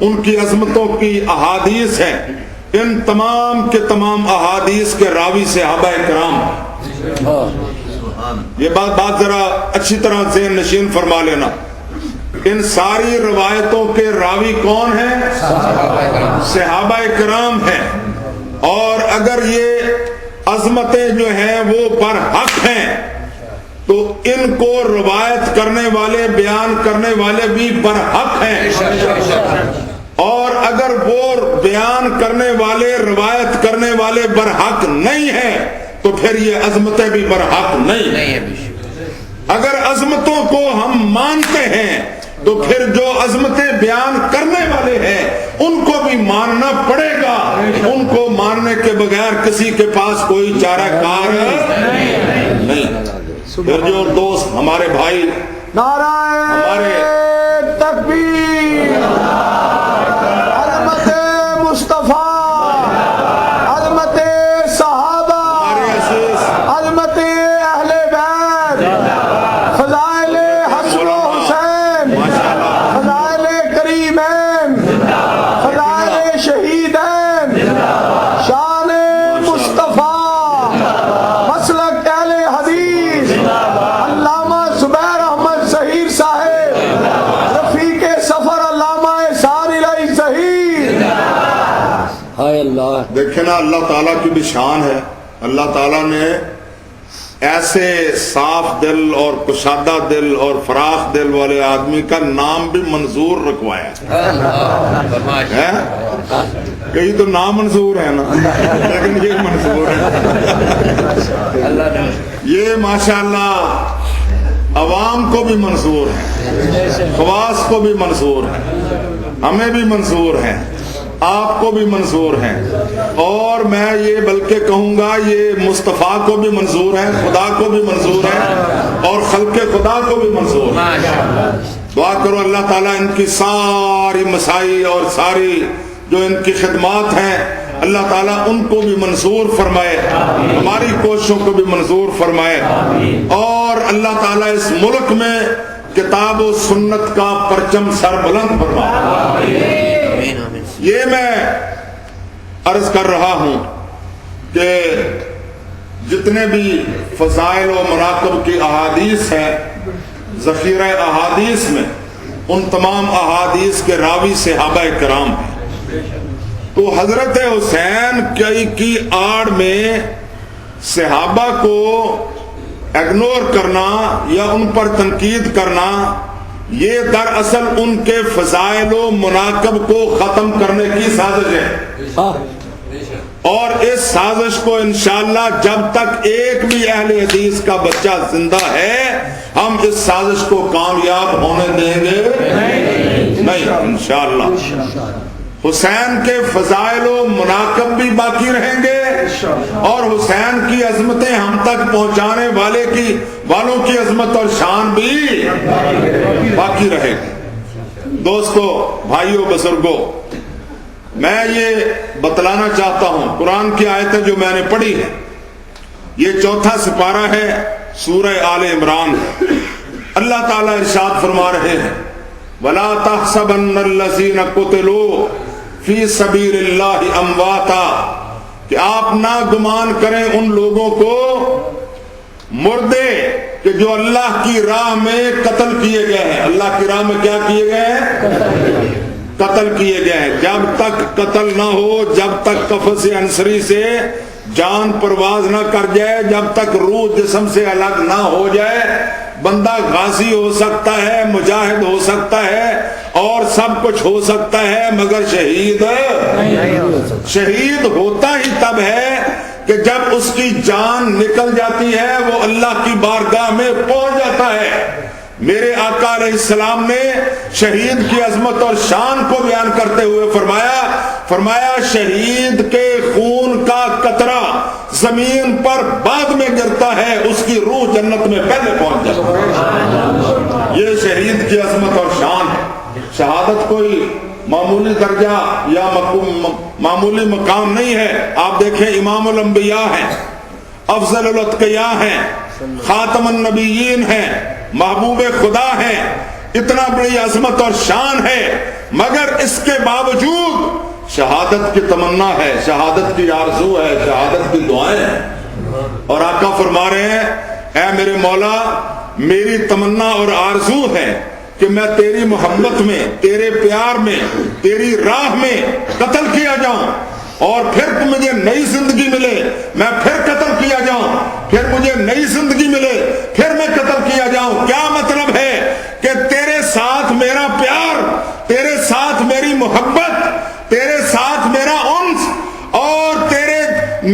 ان کی عظمتوں کی احادیث ہیں، ان تمام کے تمام احادیث کے راوی صحابہ کرام۔ یہ بات ذرا اچھی طرح ذہن نشین فرما لینا، ان ساری روایتوں کے راوی کون ہیں؟ صحابہ کرام ہیں۔ اور اگر یہ عظمتیں جو ہیں وہ برحق ہیں تو ان کو روایت کرنے والے، بیان کرنے والے بھی برحق ہیں، اور اگر وہ بیان کرنے والے، روایت کرنے والے برحق نہیں ہیں تو پھر یہ عظمتیں بھی برحق نہیں ہیں۔ اگر عظمتوں کو ہم مانتے ہیں تو پھر جو عظمتیں بیان کرنے والے ہیں ان کو بھی ماننا پڑے گا، ان کو ماننے کے بغیر کسی کے پاس کوئی چارہ کار نہیں۔ پھر جو دوست ہمارے بھائی ہمارے تکبیر، عظمت مصطفیٰ، عظمت صحابہ، عظمت اہل بیت، فضائل حسن و حسین، فضائل کریمین، فضائل شہیدین، شان مصطفیٰ، مسلک اہل حدیث، علامہ زبیر احمد ظہیر صاحب، رفیق سفر علامہ سار الہی ظہیر۔ ہائے اللہ، دیکھیں نا، اللہ تعالیٰ کی بھی شان ہے۔ اللہ تعالیٰ نے ایسے صاف دل اور کشادہ دل اور فراخ دل والے آدمی کا نام بھی منظور رکھوایا ہے۔ کئی تو نام منظور ہے نا، لیکن یہ منظور ہے۔ یہ ماشاءاللہ عوام کو بھی منظور ہے، خواص کو بھی منظور ہے، ہمیں بھی منظور ہے، آپ کو بھی منظور ہیں، اور میں یہ بلکہ کہوں گا یہ مصطفیٰ کو بھی منظور ہے، خدا کو بھی منظور ہے، اور خلق خدا کو بھی منظور ہے۔ دعا کرو اللہ تعالیٰ ان کی ساری مسائی اور ساری جو ان کی خدمات ہیں اللہ تعالیٰ ان کو بھی منظور فرمائے، ہماری کوششوں کو بھی منظور فرمائے، اور اللہ تعالیٰ اس ملک میں کتاب و سنت کا پرچم سر بلند فرمائے۔ یہ میں عرض کر رہا ہوں کہ جتنے بھی فضائل و مناقب کی احادیث ہیں، ذخیرہ احادیث میں ان تمام احادیث کے راوی صحابہ کرام ہیں۔ تو حضرت حسین کی آڑ میں صحابہ کو اگنور کرنا یا ان پر تنقید کرنا، یہ دراصل ان کے فضائل و مناقب کو ختم کرنے کی سازش ہے، اور اس سازش کو انشاءاللہ جب تک ایک بھی اہل حدیث کا بچہ زندہ ہے ہم اس سازش کو کامیاب ہونے دیں گے نہیں انشاءاللہ۔ حسین کے فضائل و مناقب بھی باقی رہیں گے، اور حسین کی عظمتیں ہم تک پہنچانے والوں کی عظمت اور شان بھی باقی رہے گی۔ دوستو، بھائیو، بزرگو، میں یہ بتلانا چاہتا ہوں، قرآن کی آیتیں جو میں نے پڑھی ہیں، یہ 4واں سپارہ ہے، سورہ آل عمران ہے۔ اللہ تعالیٰ ارشاد فرما رہے ہیں، وَلَا تَحْسَبَنَّ الَّذِينَ قُتِلُوا فِي سَبِيلِ اللَّهِ أَمْوَاتًا، کہ آپ نہ گمان کریں ان لوگوں کو مردے کہ جو اللہ کی راہ میں قتل کیے گئے ہیں۔ اللہ کی راہ میں کیا کیے گئے ہیں؟ قتل کیے گئے ہیں۔ جب تک قتل نہ ہو، جب تک قفص انصری سے جان پرواز نہ کر جائے، جب تک روح جسم سے الگ نہ ہو جائے، بندہ غازی ہو سکتا ہے، مجاہد ہو سکتا ہے، اور سب کچھ ہو سکتا ہے، مگر شہید ہوتا ہی تب ہے کہ جب اس کی جان نکل جاتی ہے، وہ اللہ کی بارگاہ میں پہنچ جاتا ہے۔ میرے آقا علیہ السلام نے شہید کی عظمت اور شان کو بیان کرتے ہوئے فرمایا شہید کے خون کا قطرہ زمین پر بعد میں گرتا ہے، اس کی روح جنت میں پہلے پہنچ جاتی ہے۔ یہ شہید کی عظمت اور شان ہے۔ شہادت کوئی معمولی درجہ یا معمولی مقام نہیں ہے۔ آپ دیکھیں، امام الانبیاء ہیں، افضل الاتقیاء ہیں، خاتم النبیین ہیں، محبوب خدا ہیں، اتنا بڑی عظمت اور شان ہے، مگر اس کے باوجود شہادت کی تمنا ہے، شہادت کی آرزو ہے، شہادت کی دعائیں ہیں۔ اور آقا فرما رہے ہیں اے میرے مولا، میری تمنا اور آرزو ہے کہ میں تیری محبت میں، تیرے پیار میں، تیری راہ میں قتل کیا جاؤں، اور پھر مجھے نئی زندگی ملے، میں پھر قتل کیا جاؤں، پھر مجھے نئی زندگی ملے، پھر میں قتل کیا جاؤں۔ کیا مطلب ہے کہ تیرے ساتھ میرا پیار، تیرے ساتھ میری محبت، تیرے ساتھ میرا انس، اور تیرے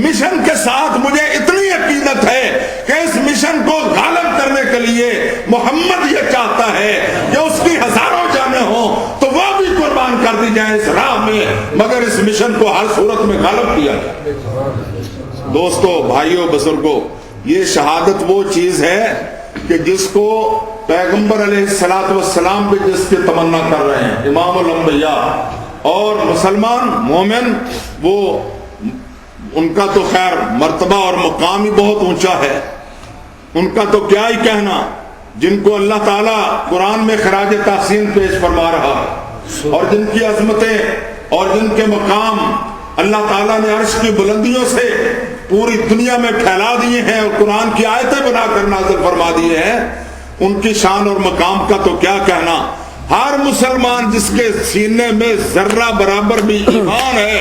مشن کے ساتھ مجھے اتنی عقیدت ہے کہ اس مشن کو غالب کرنے کے لیے محمد یہ چاہتا ہے کہ اس کی ہزاروں جانیں ہوں تو وہ بھی قربان کر دی جائیں اس راہ میں، مگر اس مشن کو ہر صورت میں غالب کیا جائے۔ دوستو، بھائیوں، بزرگوں، یہ شہادت وہ چیز ہے کہ جس کو پیغمبر علیہ السلام بھی جس کی تمنا کر رہے ہیں، امام الانبیاء، اور مسلمان مومن، وہ ان کا تو خیر مرتبہ اور مقام ہی بہت اونچا ہے، ان کا تو کیا ہی کہنا، جن کو اللہ تعالیٰ قرآن میں خراج تحسین پیش فرما رہا ہے، اور جن کی عظمتیں اور جن کے مقام اللہ تعالیٰ نے عرش کی بلندیوں سے پوری دنیا میں پھیلا دیے ہیں اور قرآن کی آیتیں بنا کر نازل فرما دیے ہیں، ان کی شان اور مقام کا تو کیا کہنا۔ ہر مسلمان جس کے سینے میں ذرہ برابر بھی ایمان ہے،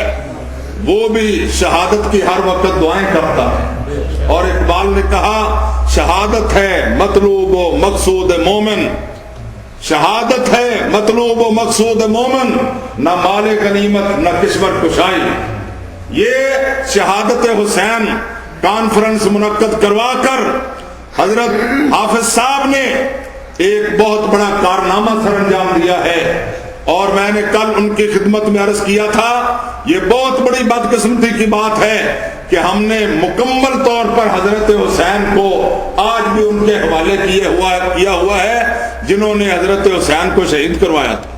وہ بھی شہادت کی ہر وقت دعائیں کرتا ہے۔ اور اقبال نے کہا شہادت ہے مطلوب و مقصود مومن، شہادت ہے مطلوب و مقصود مومن، نہ مال غنیمت نہ قسمت کشائی۔ یہ شہادت حسین کانفرنس منعقد کروا کر حضرت حافظ صاحب نے ایک بہت بڑا کارنامہ سر انجام دیا ہے، اور میں نے کل ان کی خدمت میں عرض کیا تھا یہ بہت بڑی بدقسمتی کی بات ہے کہ ہم نے مکمل طور پر حضرت حسین کو آج بھی ان کے حوالے کیا ہوا ہے جنہوں نے حضرت حسین کو شہید کروایا تھا۔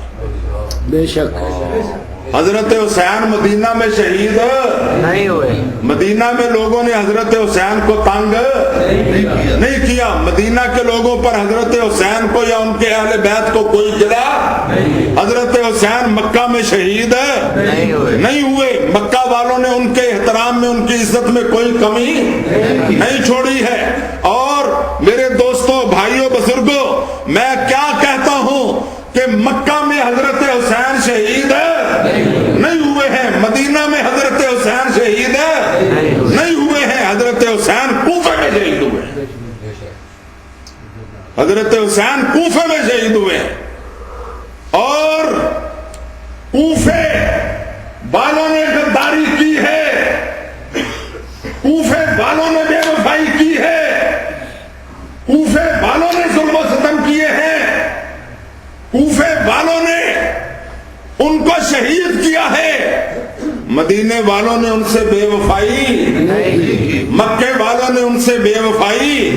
بے شک حضرت حسین مدینہ میں شہید نہیں ہوئے، مدینہ میں لوگوں نے حضرت حسین کو تنگ نہیں کیا، مدینہ کے لوگوں پر حضرت حسین کو یا ان کے اہل بیت کو کوئی گرا، حضرت حسین مکہ میں شہید نہیں ہوئے، مکہ والوں نے ان کے احترام میں، ان کی عزت میں کوئی کمی نہیں چھوڑی ہے۔ اور میرے دوستوں، بھائیوں، بزرگوں، میں کیا کہتا ہوں کہ مکہ میں حضرت حسین شہید نہیں ہوئے ہیں، مدینہ میں حضرت حسین شہید نہیں ہوئے ہیں، حضرت حسین کوفہ میں شہید ہوئے ہیں، حضرت حسین کوفہ میں شہید ہوئے ہیں۔ اور کوفے والوں نے غداری کی ہے، کوفے والوں نے بے وفائی کی ہے، کوفے والوں نے ظلم و ستم کیے ہیں، کوفے والوں نے ان کو شہید کیا ہے، مدینے والوں نے ان سے بے وفائی، مکے والوں نے ان سے بے وفائی،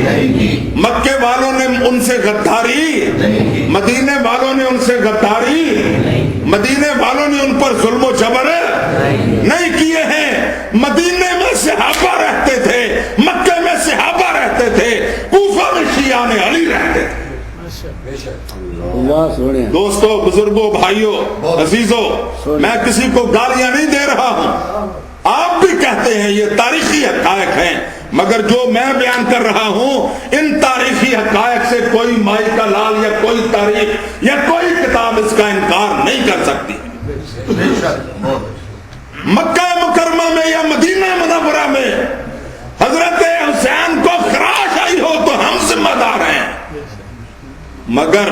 مکے والوں نے ان سے غداری، مدینے والوں نے ان سے غداری، مدینے والوں نے ان پر ظلم و جبر نہیں کیے ہیں۔ مدینے میں صحابہ رہتے تھے، مکے میں صحابہ رہتے تھے، کوفہ میں شیعان علی رہتے تھے۔ دوستو، بزرگوں، بھائیوں، عزیزوں، میں کسی کو گالیاں نہیں دے رہا ہوں، آپ بھی کہتے ہیں یہ تاریخی حقائق ہیں، مگر جو میں بیان کر رہا ہوں ان تاریخی حقائق سے کوئی مائی کا لال یا کوئی تاریخ یا کوئی کتاب اس کا انکار نہیں کر سکتی۔ مکہ مکرمہ میں یا مدینہ منورہ میں حضرت حسین کو خراش آئی ہو تو ہم ذمہ دار ہیں، مگر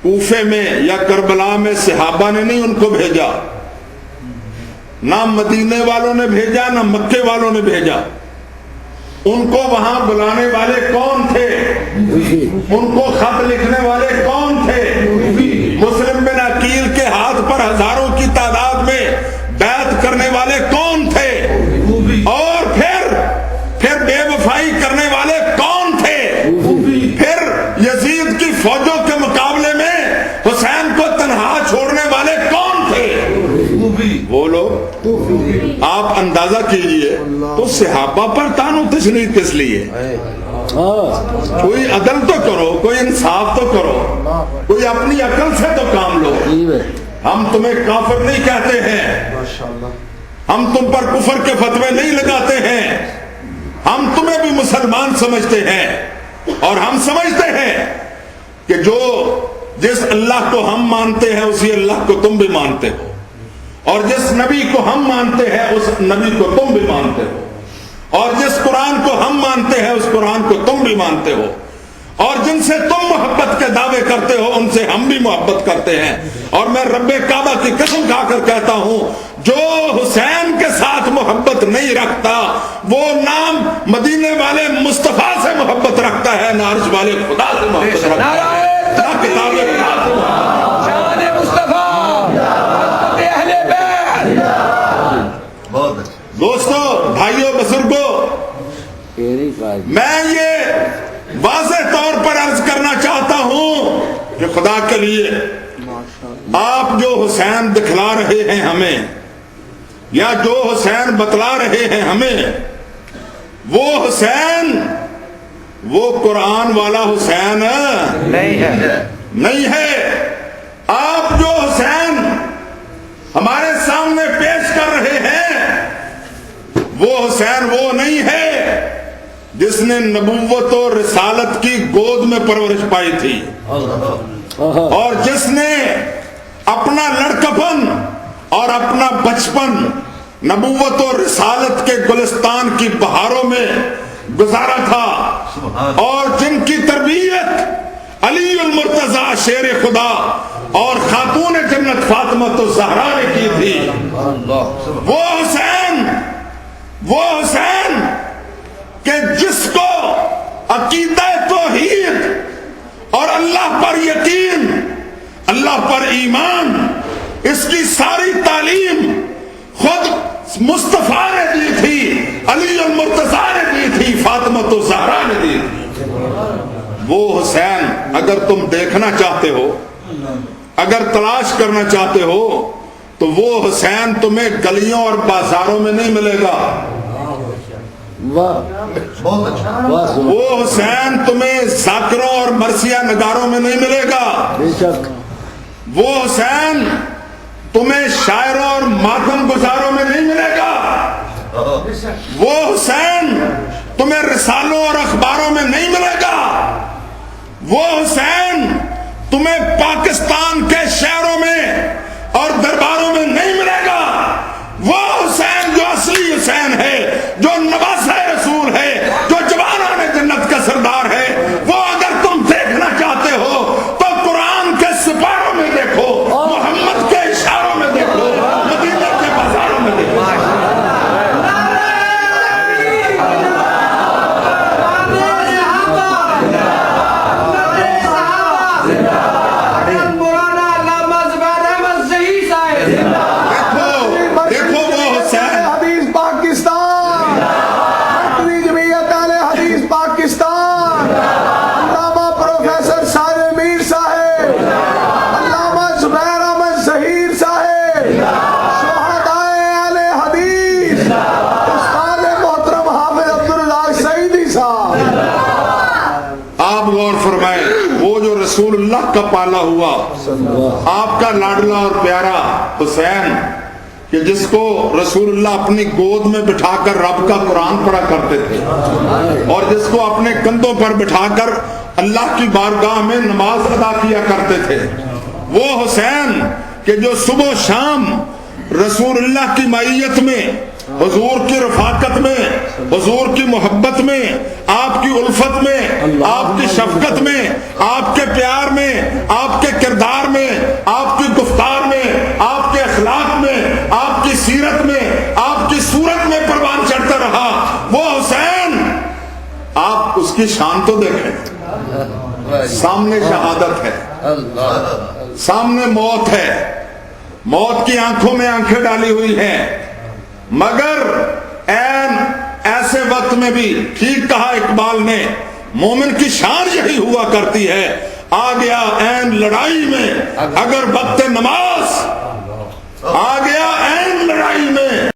کوفے میں یا کربلا میں صحابہ نے نہیں ان کو بھیجا، نہ مدینے والوں نے بھیجا، نہ مکے والوں نے بھیجا۔ ان کو وہاں بلانے والے کون تھے؟ ان کو خط لکھنے والے کون تھے؟ مسلم بن عقیل کے ہاتھ پر ہزاروں کی تعداد میں بیعت کرنے والے کون تھے؟ اور پھر بے وفائی کرنے والے کون تھے؟ پھر یزید کی فوجوں کے مقابلے میں حسین کو تنہا چھوڑنے والے کون تھے؟ وہ لوگ آپ اندازہ کیجئے تو صحابہ پر تان و تشنیع کس لیے؟ کوئی عدل تو کرو، کوئی انصاف تو کرو، کوئی اپنی عقل سے تو کام لو۔ ہم تمہیں کافر نہیں کہتے ہیں، ہم تم پر کفر کے فتوے نہیں لگاتے ہیں، ہم تمہیں بھی مسلمان سمجھتے ہیں، اور ہم سمجھتے ہیں کہ جس اللہ کو ہم مانتے ہیں اسی اللہ کو تم بھی مانتے ہو، اور جس نبی کو ہم مانتے ہیں اس نبی کو تم بھی مانتے ہو، اور جس قرآن کو ہم مانتے ہیں اس قرآن کو تم بھی مانتے ہو، اور جن سے تم محبت کے دعوے کرتے ہو ان سے ہم بھی محبت کرتے ہیں۔ اور میں رب کعبہ کی قسم کھا کر کہتا ہوں، جو حسین کے ساتھ محبت نہیں رکھتا وہ نام مدینے والے مصطفیٰ سے محبت رکھتا ہے، نہ عرش والے خدا سے محبت رکھتا ہے، نہ کتاب خدا سے محبت۔ شان مصطفیٰ، اہل بیت۔ دوستو، بھائیوں، بزرگوں، میں یہ واضح طور پر عرض کرنا چاہتا ہوں کہ خدا کے لیے آپ جو حسین دکھلا رہے ہیں ہمیں، یا جو حسین بتلا رہے ہیں ہمیں، وہ حسین وہ قرآن والا حسین نہیں ہے۔ آپ جو حسین ہمارے سامنے پیش کر رہے ہیں وہ حسین وہ نہیں ہے جس نے نبوت و رسالت کی گود میں پرورش پائی تھی، اور جس نے اپنا لڑکپن اور اپنا بچپن نبوت و رسالت کے گلستان کی بہاروں میں گزارا تھا، اور جن کی تربیت علی المرتضیٰ شیر خدا اور خاتون جنت فاطمہ الزہرا نے کی تھی۔ وہ حسین کہ جس کو عقیدہ توحید اور اللہ پر یقین، اللہ پر ایمان، اس کی ساری تعلیم خود مصطفیٰ نے دی تھی، علی المرتضیٰ نے دی تھی، فاطمہ الزہرا نے دی تھی۔ وہ حسین اگر تم دیکھنا چاہتے ہو، اگر تلاش کرنا چاہتے ہو، تو وہ حسین تمہیں گلیوں اور بازاروں میں نہیں ملے گا۔ وہ حسین تمہیں ذاکروں اور مرثیہ نگاروں میں نہیں ملے گا۔ وہ حسین تمہیں شاعروں اور ماتم گزاروں میں نہیں ملے گا۔ وہ حسین تمہیں رسالوں اور اخباروں میں نہیں ملے گا۔ وہ حسین تمہیں پاکستان کے شہروں میں اور درباروں میں نہیں ملے گا۔ وہ حسین جو اصلی حسین ہے، جو نواسہ رسول ہے، جو جوانان جنت کا سردار ہے، وہ اگر تم دیکھنا چاہتے ہو تو قرآن کے سپاروں میں دیکھو، محمد کے اشاروں میں دیکھو، مدینہ کے بازاروں میں دیکھو۔ رسول اللہ کا پالا ہوا، آپ کا لاڈلا اور پیارا حسین، کہ جس کو رسول اللہ اپنی گود میں بٹھا کر رب کا قرآن پڑھا کرتے تھے، اور جس کو اپنے کندھوں پر بٹھا کر اللہ کی بارگاہ میں نماز ادا کیا کرتے تھے، وہ حسین کہ جو صبح و شام رسول اللہ کی معیت میں، حضور کی رفاقت میں، حضور کی محبت میں، آپ کی الفت میں، آپ کی شفقت میں، آپ کے پیار میں، آپ کے کردار میں، آپ کی گفتار میں، آپ کے اخلاق میں، آپ کی سیرت میں، آپ کی صورت میں پروان چڑھتا رہا، وہ حسین، آپ اس کی شان تو دیکھیں، سامنے شہادت ہے، سامنے موت ہے، موت کی آنکھوں میں آنکھیں ڈالی ہوئی ہیں، مگر ایسے وقت میں بھی، ٹھیک کہا اقبال نے، مومن کی شان یہی ہوا کرتی ہے، آ گیا این لڑائی میں اگر وقت نماز، آ گیا این لڑائی میں